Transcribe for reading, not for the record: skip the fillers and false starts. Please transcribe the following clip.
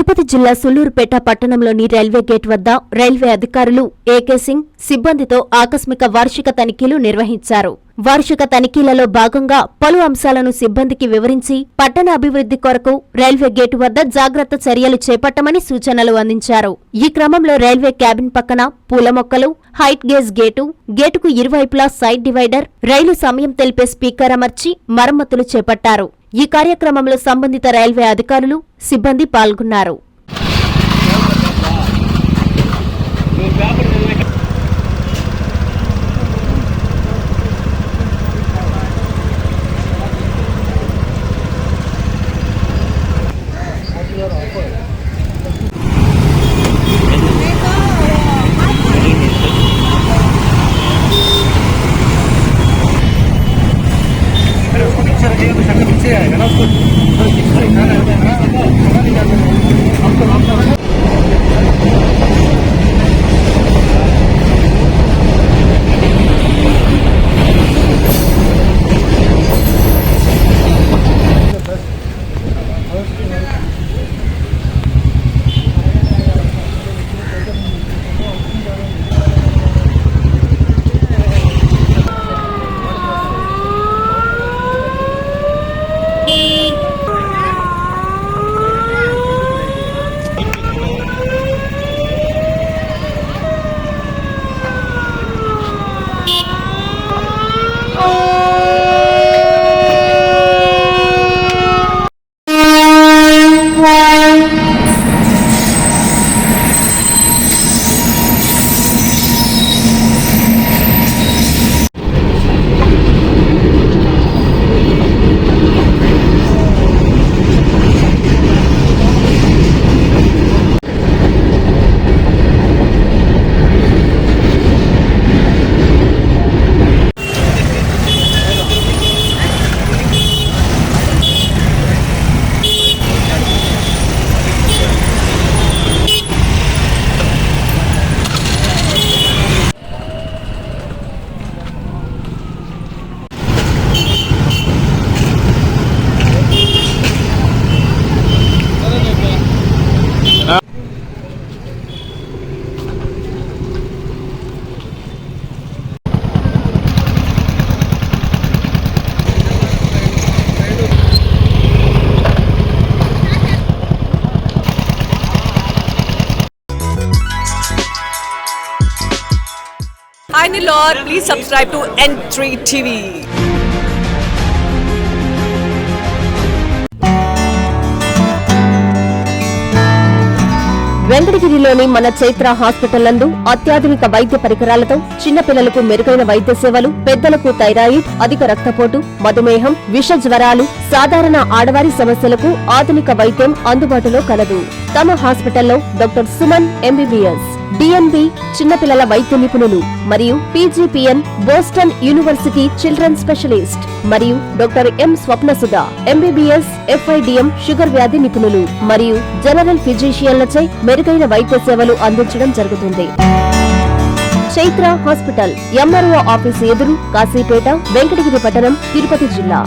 తిరుపతి జిల్లా సుళ్లూరుపేట పట్టణంలోని railway gate వద్ద రైల్వే అధికారులు ఏకే సింగ్ సిబ్బందితో ఆకస్మిక వార్షిక తనిఖీలు నిర్వహించారు. వార్షిక తనిఖీలలో భాగంగా పలు అంశాలను సిబ్బందికి వివరించి పట్టణ అభివృద్ధి కొరకు రైల్వే గేటు వద్ద జాగ్రత్త చర్యలు చేపట్టమని సూచనలు అందించారు. ఈ క్రమంలో రైల్వే క్యాబిన్ పక్కన పూల మొక్కలు, హైట్ గేజ్ గేటుకు ఇరువైపులా సైడ్ డివైడర్, రైలు సమయం తెలిపే స్పీకర్ అమర్చి మరమ్మతులు చేపట్టారు. ఈ కార్యక్రమంలో సంబంధిత రైల్వే అధికారులు, సిబ్బంది పాల్గొన్నారు. Hi Nilor, please subscribe to N3 TV. వెంకటగిరిలోని మన చైత్ర హాస్పిటల్ నందు అత్యాధునిక వైద్య పరికరాలతో చిన్నపిల్లలకు మెరుగైన వైద్య సేవలు, పెద్దలకు థైరాయిడ్, అధిక రక్తపోటు, మధుమేహం, విష జ్వరాలు, సాధారణ ఆడవారి సమస్యలకు ఆధునిక వైద్యం అందుబాటులో కలదు. తమ హాస్పిటల్లో డాక్టర్ సుమన్ ఎంబీబీఎస్, డిఎన్బి చిన్నపిల్లల వైద్య నిపుణులు మరియు PGPN Boston university children specialist మరియు doctor M Swapnasudha MBBS FIDM sugar వ్యాధి నిపుణులు మరియు జనరల్ ఫిజిషియన్లచే మెరుగైన వైద్య సేవలు అందించడం జరుగుతుంది. చైత్ర హాస్పిటల్, ఎంఆర్ఓ ఆఫీసు ఎదురు, కాశీపేట, వెంకటగిరి పట్టణం, తిరుపతి జిల్లా.